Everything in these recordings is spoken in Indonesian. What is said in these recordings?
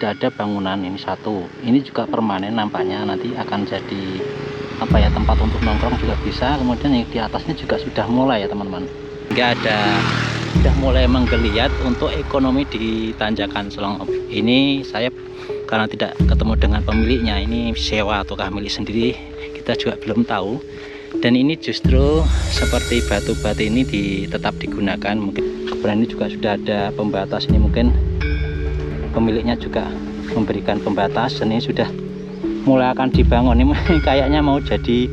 sudah ada bangunan ini satu. Ini juga permanen nampaknya, nanti akan jadi tempat untuk nongkrong juga bisa. Kemudian yang di atasnya juga sudah mulai ya teman-teman. Sudah mulai menggeliat untuk ekonomi di Tanjakan Selongop. Ini saya karena tidak ketemu dengan pemiliknya, ini sewa ataukah milik sendiri, kita juga belum tahu. Dan ini justru seperti batu-batu ini tetap digunakan. Mungkin ini juga sudah ada pembatas, ini mungkin pemiliknya juga memberikan pembatas, dan ini sudah mulai akan dibangun. Ini kayaknya mau jadi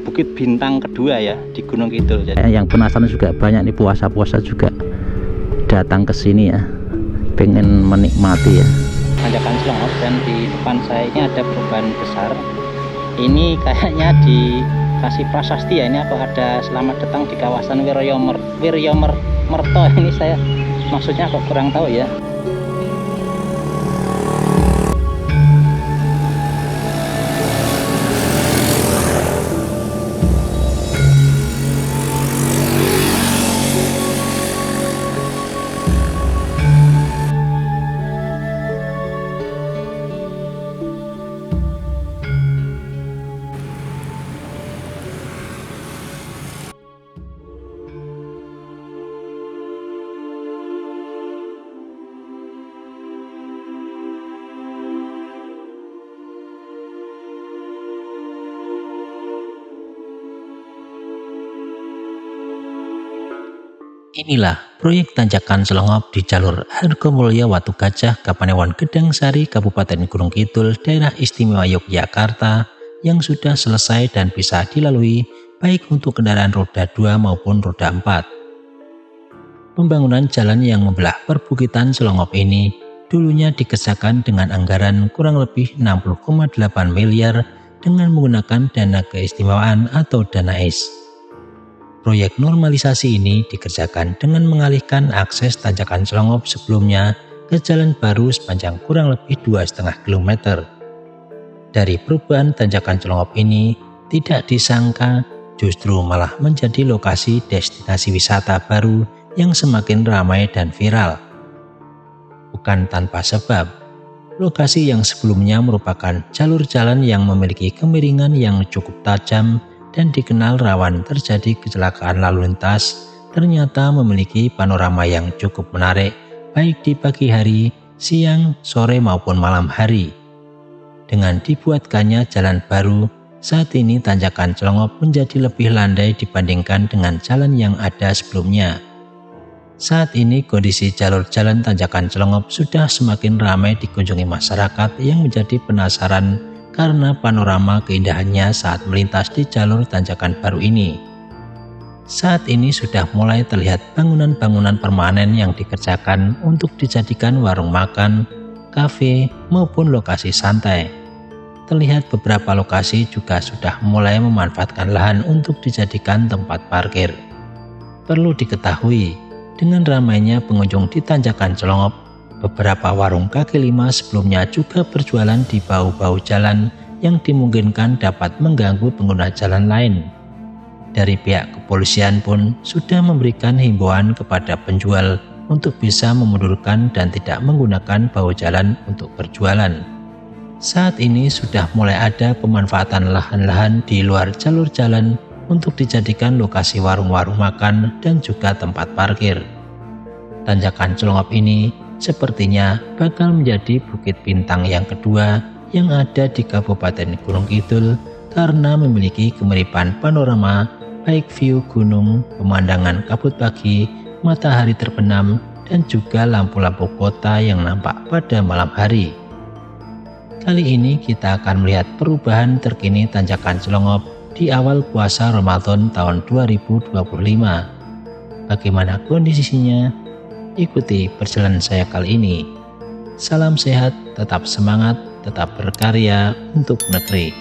Bukit Bintang kedua ya di Gunung Kidul. Jadi yang penasaran juga banyak nih, puasa-puasa juga datang ke sini ya, pengen menikmati ya Tanjakan Selongop. Dan di depan saya ini ada perubahan besar. Ini kayaknya dikasih prasasti ya, ini ada selamat datang di kawasan Wiryomerto. Ini saya maksudnya kok kurang tahu ya. Inilah proyek Tanjakan Selongop di jalur Hargomulyo Watu Gajah, Kapanewon Gedang Sari, Kabupaten Gunung Kidul, Daerah Istimewa Yogyakarta, yang sudah selesai dan bisa dilalui baik untuk kendaraan roda 2 maupun roda 4. Pembangunan jalan yang membelah perbukitan Selongop ini dulunya dikerjakan dengan anggaran kurang lebih 60,8 miliar dengan menggunakan dana keistimewaan atau dana ACE. Proyek normalisasi ini dikerjakan dengan mengalihkan akses Tanjakan Selongop sebelumnya ke jalan baru sepanjang kurang lebih 2,5 km. Dari perubahan Tanjakan Selongop ini, tidak disangka justru malah menjadi lokasi destinasi wisata baru yang semakin ramai dan viral. Bukan tanpa sebab, lokasi yang sebelumnya merupakan jalur jalan yang memiliki kemiringan yang cukup tajam dan dikenal rawan terjadi kecelakaan lalu lintas, ternyata memiliki panorama yang cukup menarik baik di pagi hari, siang, sore maupun malam hari. Dengan dibuatkannya jalan baru, saat ini Tanjakan Selongop menjadi lebih landai dibandingkan dengan jalan yang ada sebelumnya. Saat ini kondisi jalur jalan Tanjakan Selongop sudah semakin ramai dikunjungi masyarakat yang menjadi penasaran karena panorama keindahannya saat melintas di jalur tanjakan baru ini. Saat ini sudah mulai terlihat bangunan-bangunan permanen yang dikerjakan untuk dijadikan warung makan, kafe, maupun lokasi santai. Terlihat beberapa lokasi juga sudah mulai memanfaatkan lahan untuk dijadikan tempat parkir. Perlu diketahui, dengan ramainya pengunjung di Tanjakan Selongop, beberapa warung kaki lima sebelumnya juga berjualan di bahu-bahu jalan yang dimungkinkan dapat mengganggu pengguna jalan lain. Dari pihak kepolisian pun sudah memberikan himbauan kepada penjual untuk bisa memundurkan dan tidak menggunakan bahu jalan untuk berjualan. Saat ini sudah mulai ada pemanfaatan lahan-lahan di luar jalur jalan untuk dijadikan lokasi warung-warung makan dan juga tempat parkir. Tanjakan Selongop ini sepertinya bakal menjadi Bukit Bintang yang kedua yang ada di Kabupaten Gunung Kidul karena memiliki kemiripan panorama baik view gunung, pemandangan kabut pagi, matahari terbenam, dan juga lampu-lampu kota yang nampak pada malam hari. Kali ini kita akan melihat perubahan terkini Tanjakan Selongop di awal puasa Ramadan tahun 2025. Bagaimana kondisinya? Ikuti perjalanan saya kali ini. Salam sehat, tetap semangat, tetap berkarya untuk negeri.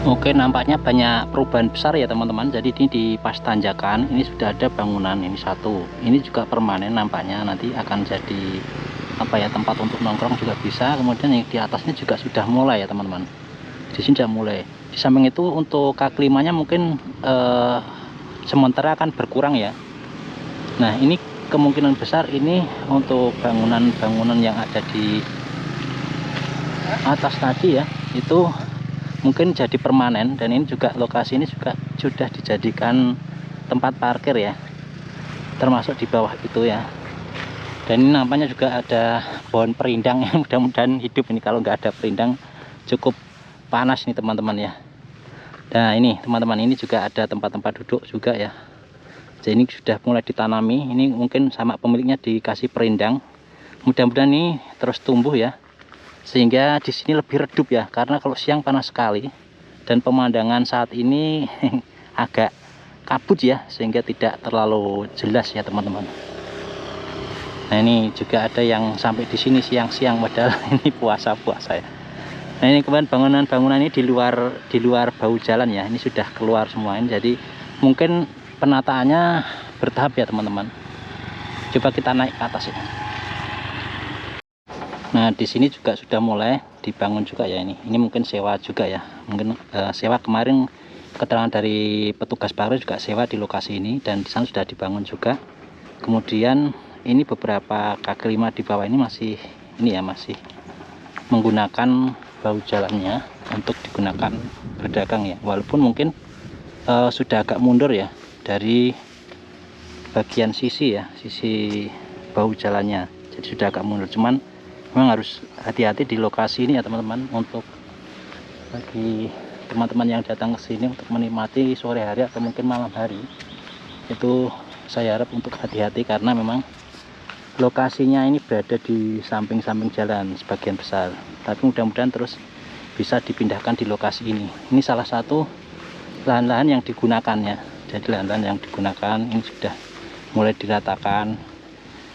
Oke, nampaknya banyak perubahan besar ya teman-teman. Jadi ini di pas tanjakan ini sudah ada bangunan ini satu. Ini juga permanen nampaknya, nanti akan jadi apa ya, tempat untuk nongkrong juga bisa. Kemudian yang di atasnya juga sudah mulai ya teman-teman. Di sini sudah mulai. Di samping itu untuk kaki limanya mungkin sementara akan berkurang ya. Nah, ini kemungkinan besar ini untuk bangunan-bangunan yang ada di atas tadi ya, itu mungkin jadi permanen. Dan ini juga lokasi ini juga sudah dijadikan tempat parkir ya, termasuk di bawah itu ya. Dan ini nampaknya juga ada pohon perindang yang mudah-mudahan hidup ini. Kalau nggak ada perindang cukup panas nih teman-teman ya. Nah ini teman-teman, ini juga ada tempat-tempat duduk juga ya. Jadi ini sudah mulai ditanami. Ini mungkin sama pemiliknya dikasih perindang. Mudah-mudahan ini terus tumbuh ya, sehingga di sini lebih redup ya. Karena kalau siang panas sekali dan pemandangan saat ini agak kabut ya, sehingga tidak terlalu jelas ya teman-teman. Nah ini juga ada yang sampai di sini siang-siang padahal ini puasa-puasa ya. Nah ini kemudian bangunan-bangunan ini di luar bahu jalan ya, ini sudah keluar semua ini. Jadi mungkin penataannya bertahap ya teman-teman. Coba kita naik ke atas ya. Nah di sini juga sudah mulai dibangun juga ya ini. Ini mungkin sewa juga ya. Mungkin sewa, kemarin keterangan dari petugas parkir juga sewa di lokasi ini, dan di sana sudah dibangun juga. Kemudian ini beberapa kaki lima di bawah ini masih masih menggunakan bahu jalannya untuk digunakan berdagang ya. Walaupun mungkin sudah agak mundur ya dari bagian sisi bahu jalannya. Jadi sudah agak mundur. Cuman memang harus hati-hati di lokasi ini ya teman-teman, untuk bagi teman-teman yang datang ke sini untuk menikmati sore hari atau mungkin malam hari. Itu saya harap untuk hati-hati, karena memang lokasinya ini berada di samping-samping jalan sebagian besar. Tapi mudah-mudahan terus bisa dipindahkan di lokasi ini. Ini salah satu lahan-lahan yang digunakan ya. Jadi lahan-lahan yang digunakan ini sudah mulai diratakan.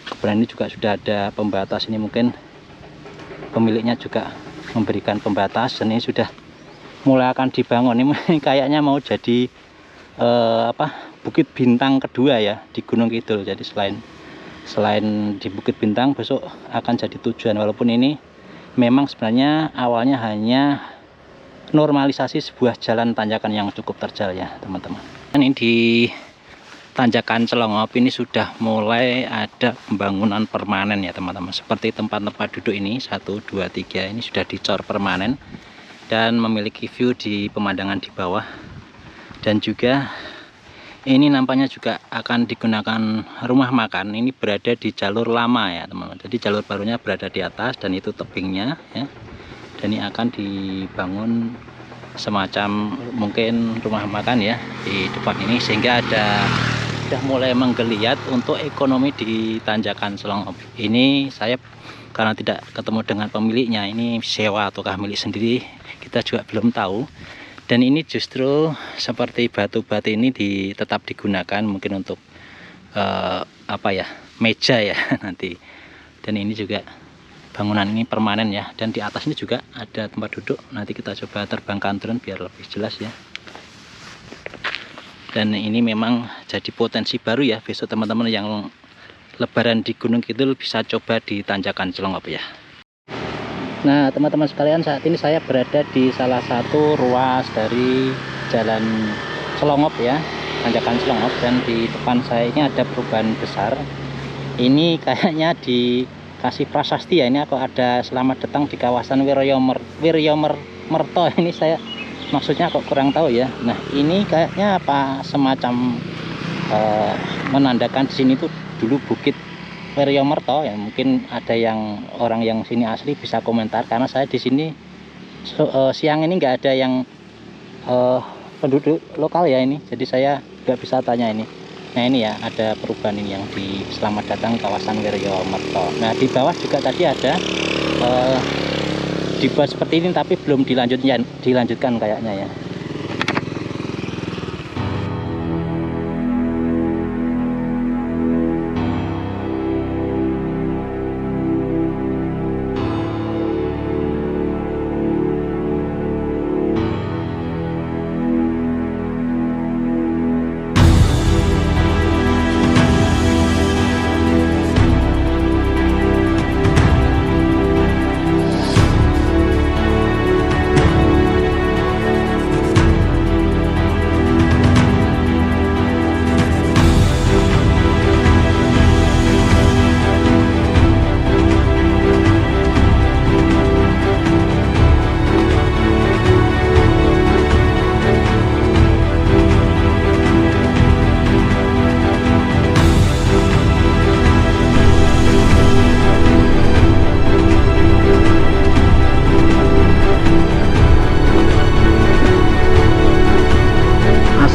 Kemudian ini juga sudah ada pembatas, ini mungkin pemiliknya juga memberikan pembatas, dan ini sudah mulai akan dibangun. Ini kayaknya mau jadi Bukit Bintang kedua ya di Gunung Kidul. Jadi selain di Bukit Bintang, besok akan jadi tujuan. Walaupun ini memang sebenarnya awalnya hanya normalisasi sebuah jalan tanjakan yang cukup terjal ya teman-teman. Dan ini di tanjakan Celongop ini sudah mulai ada pembangunan permanen ya teman-teman. Seperti tempat-tempat duduk ini 1, 2, 3 ini sudah dicor permanen dan memiliki view di pemandangan di bawah. Dan juga ini nampaknya juga akan digunakan rumah makan. Ini berada di jalur lama ya teman-teman. Jadi jalur barunya berada di atas dan itu tebingnya ya. Dan ini akan dibangun semacam mungkin rumah makan ya di depan ini, sehingga sudah mulai menggeliat untuk ekonomi di tanjakan Celongop ini. Saya karena tidak ketemu dengan pemiliknya, ini sewa ataukah milik sendiri kita juga belum tahu. Dan ini justru seperti batu-batu ini tetap digunakan mungkin untuk meja ya nanti. Dan ini juga bangunan ini permanen ya. Dan di atas ini juga ada tempat duduk. Nanti kita coba terbangkan drone biar lebih jelas ya. Dan ini memang jadi potensi baru ya. Besok teman-teman yang lebaran di Gunung Kidul bisa coba di tanjakan Celongop ya. Nah teman-teman sekalian, saat ini saya berada di salah satu ruas dari jalan Celongop ya, tanjakan Celongop. Dan di depan saya ini ada perubahan besar. Ini kayaknya dikasih prasasti ya. Ini aku ada selamat datang di kawasan Wiryomerto. Ini saya maksudnya kok kurang tahu ya. Nah ini kayaknya apa semacam menandakan di sini tuh dulu Bukit Wiryomerto ya. Mungkin ada yang orang yang sini asli bisa komentar, karena saya di sini siang ini nggak ada yang penduduk lokal ya ini. Jadi saya nggak bisa tanya ini. Nah ini ya ada perubahan ini yang di selamat datang kawasan Wiryomerto. Nah di bawah juga tadi ada dibuat seperti ini, tapi belum dilanjutkan kayaknya ya.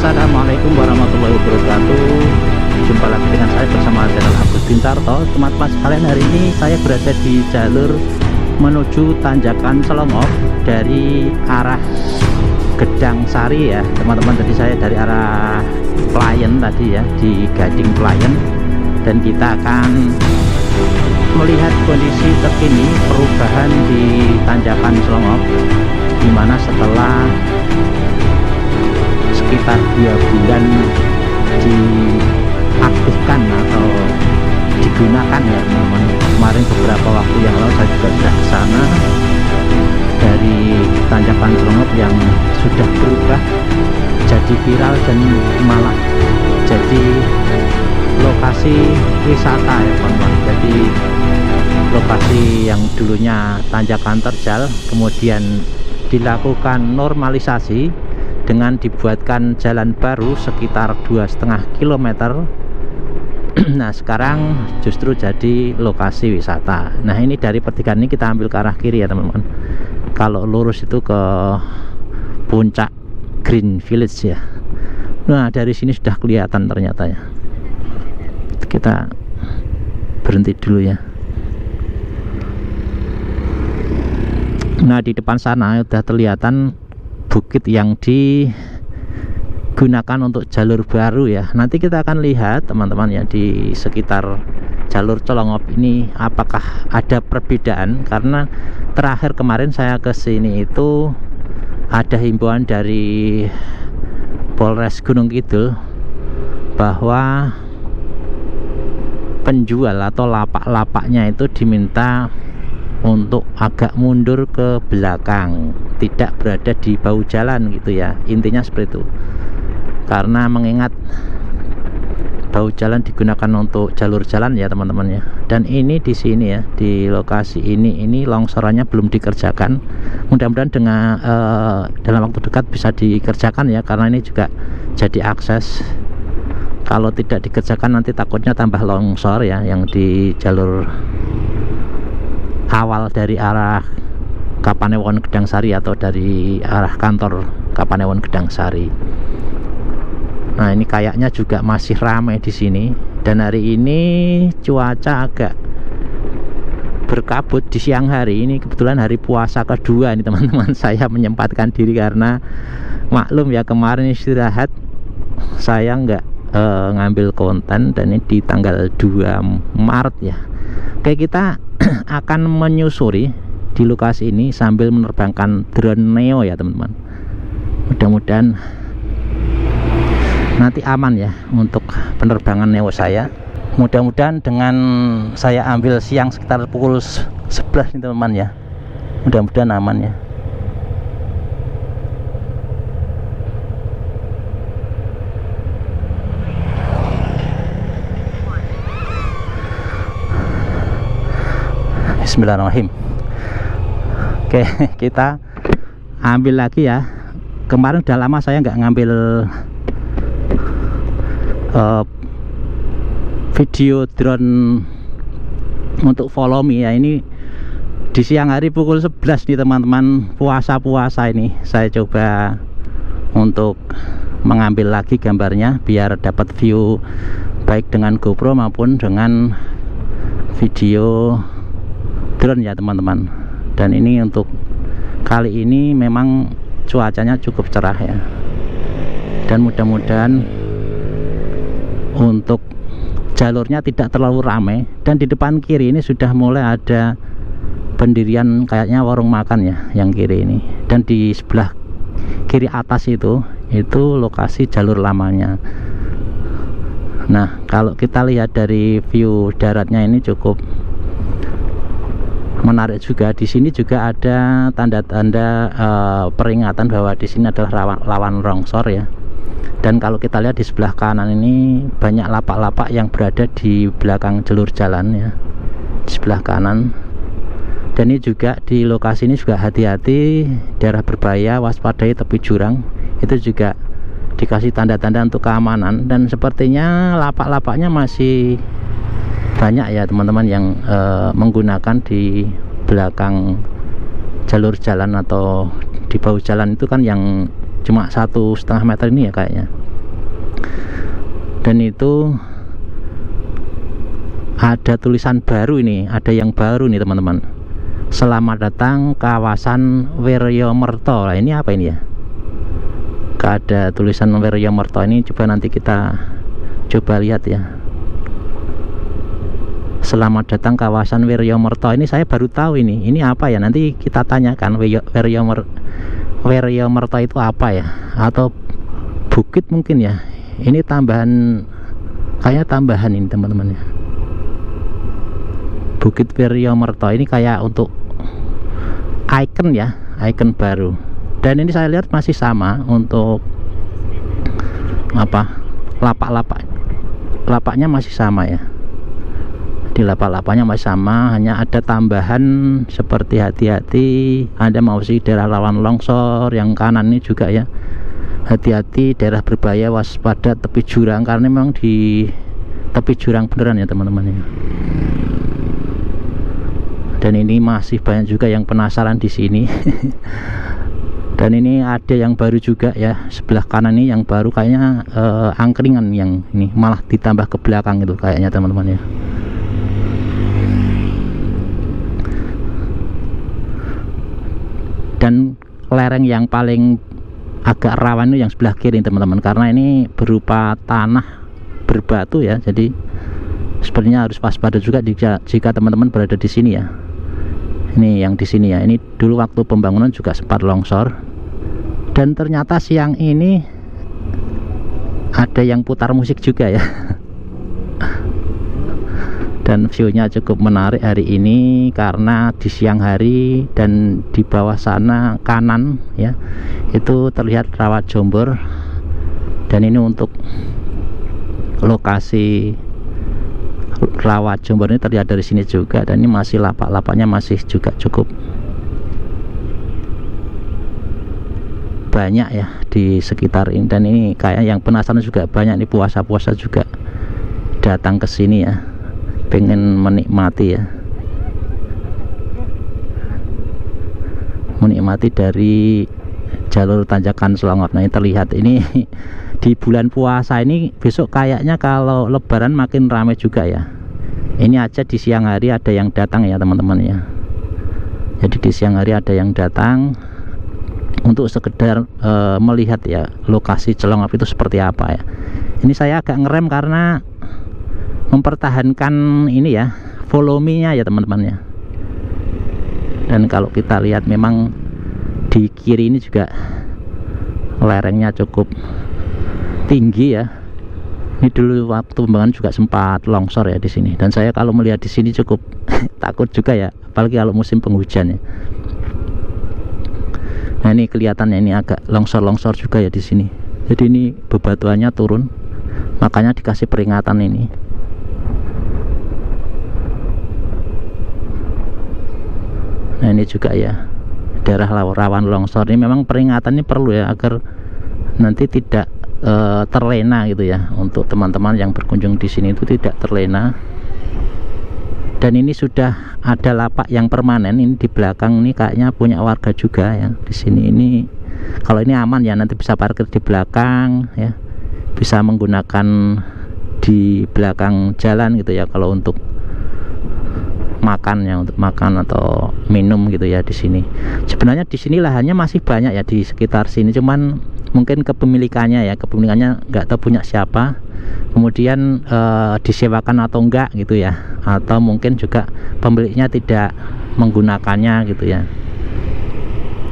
Assalamualaikum warahmatullahi wabarakatuh. Jumpa lagi dengan saya bersama channel Agus Bintarto. Teman-teman sekalian, hari ini saya berada di jalur menuju Tanjakan Selongop dari arah Gedang Sari ya teman-teman. Tadi saya dari arah Pelayan tadi ya, di Gading Pelayan, dan kita akan melihat kondisi terkini perubahan di Tanjakan Selongop, dimana setelah sekitar 2 bulan diaktifkan atau digunakan ya teman-teman. Kemarin beberapa waktu yang lalu saya juga sudah ke sana, dari Tanjakan Selongop yang sudah berubah jadi viral dan malah jadi lokasi wisata ya teman-teman. Jadi lokasi yang dulunya tanjakan terjal kemudian dilakukan normalisasi dengan dibuatkan jalan baru sekitar 2,5 km. Nah sekarang justru jadi lokasi wisata. Nah ini dari pertigaan ini kita ambil ke arah kiri ya teman-teman. Kalau lurus itu ke puncak Green Village ya. Nah dari sini sudah kelihatan ternyata ya. Kita berhenti dulu ya. Nah di depan sana sudah kelihatan bukit yang digunakan untuk jalur baru ya. Nanti kita akan lihat teman-teman ya, di sekitar jalur Selongop ini apakah ada perbedaan, karena terakhir kemarin saya ke sini itu ada himbauan dari Polres Gunung Kidul bahwa penjual atau lapak-lapaknya itu diminta untuk agak mundur ke belakang, tidak berada di bahu jalan gitu ya, intinya seperti itu. Karena mengingat bahu jalan digunakan untuk jalur jalan ya teman-teman ya. Dan ini di sini ya, di lokasi ini longsorannya belum dikerjakan. Mudah-mudahan dengan dalam waktu dekat bisa dikerjakan ya, karena ini juga jadi akses. Kalau tidak dikerjakan nanti takutnya tambah longsor ya, yang di jalur awal dari arah Kapanewon Gedang Sari atau dari arah kantor Kapanewon Gedang Sari. Nah ini kayaknya juga masih ramai di sini, dan hari ini cuaca agak berkabut di siang hari. Ini kebetulan hari puasa kedua ini teman-teman. Saya menyempatkan diri karena maklum ya, kemarin istirahat saya nggak ngambil konten, dan ini di tanggal 2 Maret ya. Oke, kita akan menyusuri di lokasi ini sambil menerbangkan drone Neo ya teman-teman. Mudah-mudahan nanti aman ya untuk penerbangan Neo saya. Mudah-mudahan dengan saya ambil siang sekitar pukul 11 nih teman-teman ya, mudah-mudahan aman ya. Bismillahirrahmanirrahim. Oke, kita ambil lagi ya. Kemarin udah lama saya nggak ngambil video drone untuk follow me ya. Ini di siang hari pukul 11 nih teman-teman, puasa-puasa ini saya coba untuk mengambil lagi gambarnya biar dapat view baik dengan GoPro maupun dengan video drone ya teman-teman. Dan ini untuk kali ini memang cuacanya cukup cerah ya, dan mudah-mudahan untuk jalurnya tidak terlalu ramai. Dan di depan kiri ini sudah mulai ada pendirian kayaknya warung makan ya, yang kiri ini. Dan di sebelah kiri atas itu lokasi jalur lamanya. Nah kalau kita lihat dari view daratnya ini cukup menarik juga. Di sini juga ada tanda-tanda peringatan bahwa di sini adalah rawan longsor ya. Dan kalau kita lihat di sebelah kanan ini banyak lapak-lapak yang berada di belakang jalur jalan ya, di sebelah kanan. Dan ini juga di lokasi ini juga hati-hati, daerah berbahaya, waspadai tepi jurang. Itu juga dikasih tanda-tanda untuk keamanan. Dan sepertinya lapak-lapaknya masih banyak ya teman-teman yang menggunakan di belakang jalur jalan atau di bahu jalan itu kan, yang cuma 1,5 meter ini ya kayaknya. Dan itu ada tulisan baru ini, ada yang baru nih teman-teman. Selamat datang kawasan Wiryamerta. Nah, ini apa ini ya? Ada tulisan Wiryamerta ini, coba nanti kita coba lihat ya. Selamat datang kawasan Wiryamerta, ini saya baru tahu ini apa ya, nanti kita tanyakan. Wiryamerta itu apa ya, atau bukit mungkin ya. Ini tambahan, kayak tambahan ini teman-teman ya. Bukit Wiryamerta ini kayak untuk icon ya, icon baru. Dan ini saya lihat masih sama untuk apa, lapaknya masih sama ya. Di lapak-lapaknya masih sama, hanya ada tambahan seperti hati-hati Anda mau sih daerah rawan longsor. Yang kanan ini juga ya, hati-hati daerah berbahaya, waspada tepi jurang, karena memang di tepi jurang beneran ya teman-teman ya. Dan ini masih banyak juga yang penasaran di sini. Dan ini ada yang baru juga ya, sebelah kanan ini yang baru kayaknya angkringan, yang ini malah ditambah ke belakang itu kayaknya teman-teman ya. Dan lereng yang paling agak rawan itu yang sebelah kiri teman-teman, karena ini berupa tanah berbatu ya, jadi sepertinya harus waspada juga jika teman-teman berada di sini ya. Ini yang di sini ya, ini dulu waktu pembangunan juga sempat longsor. Dan ternyata siang ini ada yang putar musik juga ya. Dan view-nya cukup menarik hari ini, karena di siang hari dan di bawah sana kanan ya, itu terlihat rawa Jombor. Dan ini untuk lokasi rawa Jombor ini terlihat dari sini juga. Dan ini masih lapak-lapaknya masih juga cukup banyak ya di sekitar ini. Dan ini kayak yang penasaran juga banyak nih, puasa-puasa juga datang ke sini ya, pengen menikmati ya, menikmati dari jalur tanjakan Selangor. Nah ini terlihat ini di bulan puasa ini, besok kayaknya kalau lebaran makin ramai juga ya. Ini aja di siang hari ada yang datang ya teman-teman ya. Jadi di siang hari ada yang datang untuk sekedar melihat ya lokasi Celongap itu seperti apa ya. Ini saya agak ngerem karena mempertahankan ini ya, volumenya ya teman-teman ya. Dan kalau kita lihat memang di kiri ini juga lerengnya cukup tinggi ya. Ini dulu waktu pembangunan juga sempat longsor ya di sini. Dan saya kalau melihat di sini cukup takut juga ya, apalagi kalau musim penghujan ya. Nah ini kelihatannya ini agak longsor-longsor juga ya di sini. Jadi ini bebatuannya turun, makanya dikasih peringatan ini. Nah ini juga ya, daerah rawan longsor ini memang peringatan ini perlu ya, agar nanti tidak terlena gitu ya, untuk teman-teman yang berkunjung di sini itu tidak terlena. Dan ini sudah ada lapak yang permanen ini di belakang, ini kayaknya punya warga juga ya di sini. Ini kalau ini aman ya, nanti bisa parkir di belakang ya, bisa menggunakan di belakang jalan gitu ya, kalau untuk makan ya, untuk makan atau minum gitu ya di sini. Sebenarnya di sini lahannya masih banyak ya di sekitar sini, cuman mungkin kepemilikannya nggak tahu punya siapa, kemudian disewakan atau enggak gitu ya, atau mungkin juga pemiliknya tidak menggunakannya gitu ya.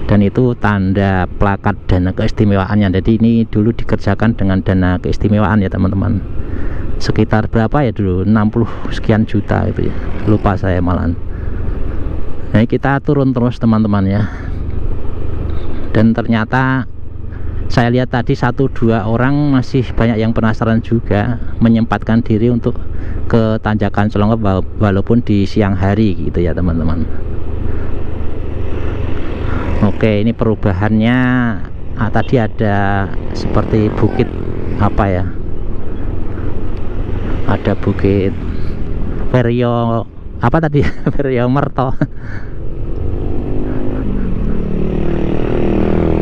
Dan itu tanda plakat dana keistimewaannya. Jadi ini dulu dikerjakan dengan dana keistimewaan ya teman-teman, sekitar berapa ya dulu, 60 sekian juta gitu ya, lupa saya malahan. Nah kita turun terus teman-teman ya. Dan ternyata saya lihat tadi 1-2 orang masih banyak yang penasaran juga, menyempatkan diri untuk ke tanjakan Celongap walaupun di siang hari gitu ya teman-teman. Oke, ini perubahannya tadi ada seperti bukit apa ya, ada bukit Wiryo apa tadi Wiryamerta.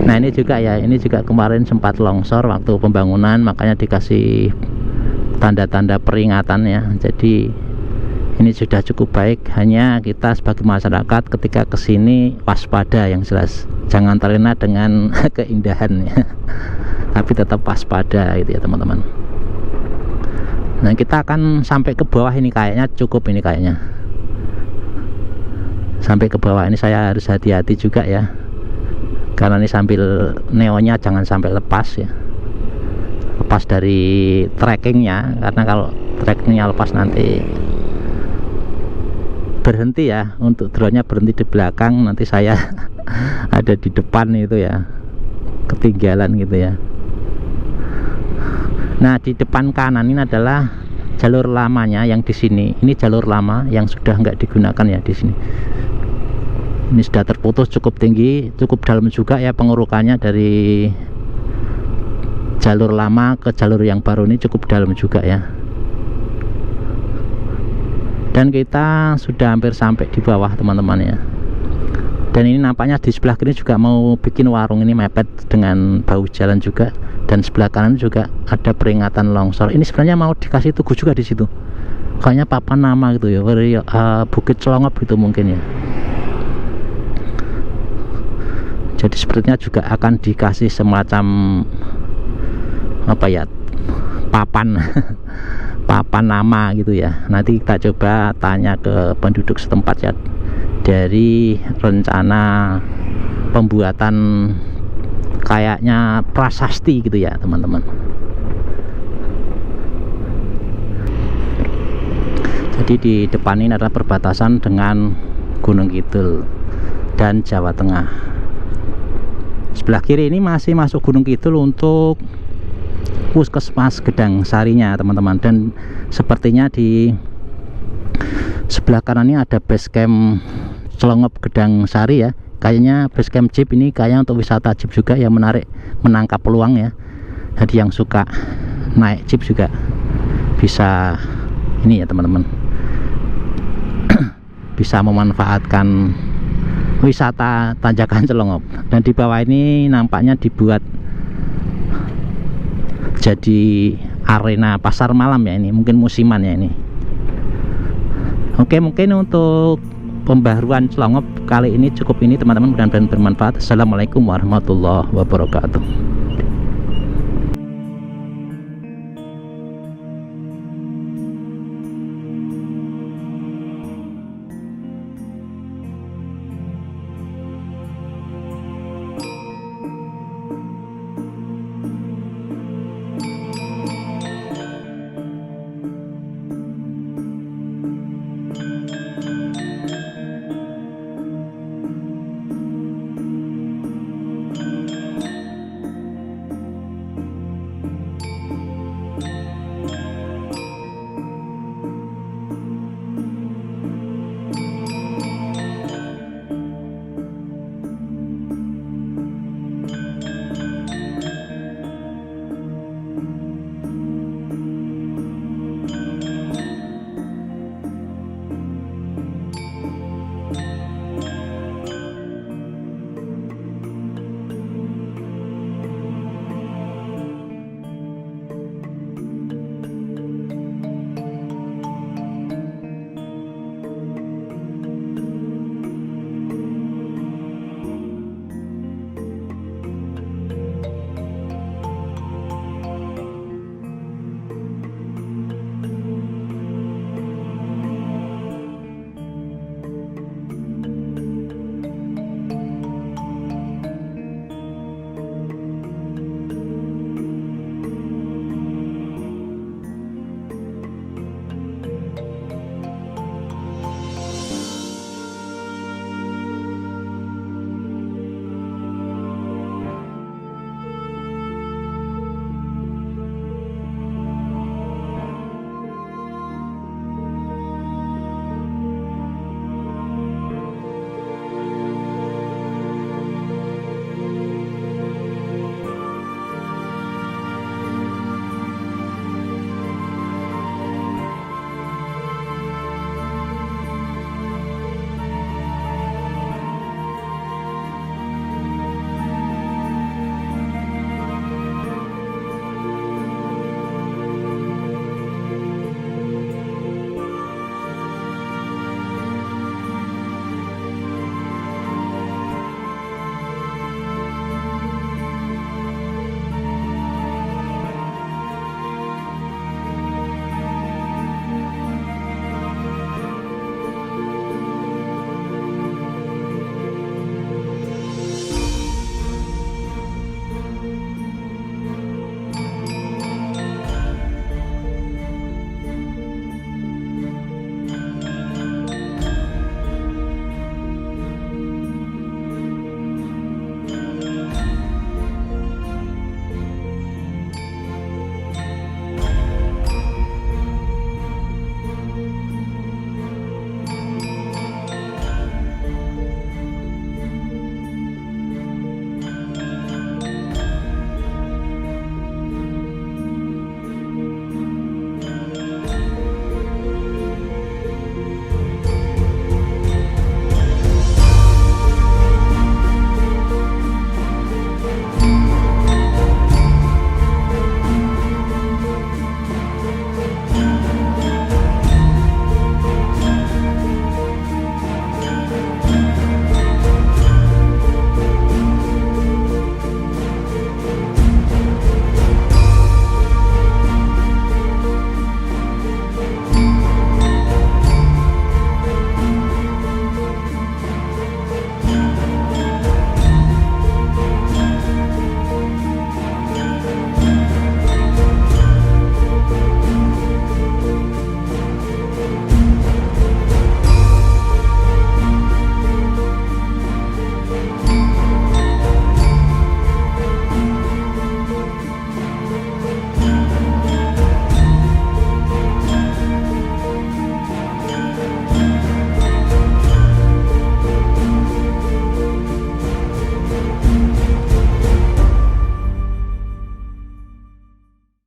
Nah ini juga ya, ini juga kemarin sempat longsor waktu pembangunan, makanya dikasih tanda-tanda peringatan ya. Jadi ini sudah cukup baik, hanya kita sebagai masyarakat ketika kesini waspada yang jelas, jangan terlena dengan keindahan ya, tapi tetap waspada gitu ya teman-teman. Nah kita akan sampai ke bawah ini kayaknya, cukup ini kayaknya sampai ke bawah ini. Saya harus hati-hati juga ya, karena ini sambil neonnya jangan sampai lepas ya, lepas dari trackingnya, karena kalau trackingnya lepas nanti berhenti ya, untuk drone-nya berhenti di belakang, nanti saya ada di depan itu ya, ketinggalan gitu ya. Nah di depan kanan ini adalah jalur lamanya yang di sini. Ini jalur lama yang sudah nggak digunakan ya di sini. Ini sudah terputus cukup tinggi, cukup dalam juga ya pengurukannya, dari jalur lama ke jalur yang baru ini cukup dalam juga ya. Dan kita sudah hampir sampai di bawah teman-teman ya. Dan ini nampaknya di sebelah kiri juga mau bikin warung, ini mepet dengan bahu jalan juga. Dan sebelah kanan juga ada peringatan longsor. Ini sebenarnya mau dikasih tugu juga di situ, kayaknya papan nama gitu ya, Bukit Selongop gitu mungkin ya. Jadi sepertinya juga akan dikasih semacam apa ya, papan papan nama gitu ya. Nanti kita coba tanya ke penduduk setempat ya, dari rencana pembuatan kayaknya prasasti gitu ya teman-teman. Jadi di depan ini adalah perbatasan dengan Gunung Kidul dan Jawa Tengah. Sebelah kiri ini masih masuk Gunung Kidul untuk Puskesmas Gedang Sarinya teman-teman. Dan sepertinya di sebelah kanan ini ada base camp Selongop Gedang Sari ya. Kayaknya base camp jeep ini kayaknya untuk wisata jeep juga ya, menarik, menangkap peluang ya. Jadi yang suka naik jeep juga bisa ini ya teman-teman, bisa memanfaatkan wisata tanjakan Selongop. Dan di bawah ini nampaknya dibuat jadi arena pasar malam ya, ini mungkin musiman ya ini. Oke, mungkin untuk pembaruan Selongop kali ini cukup ini teman-teman, mudah-mudahan bermanfaat. Assalamualaikum warahmatullahi wabarakatuh.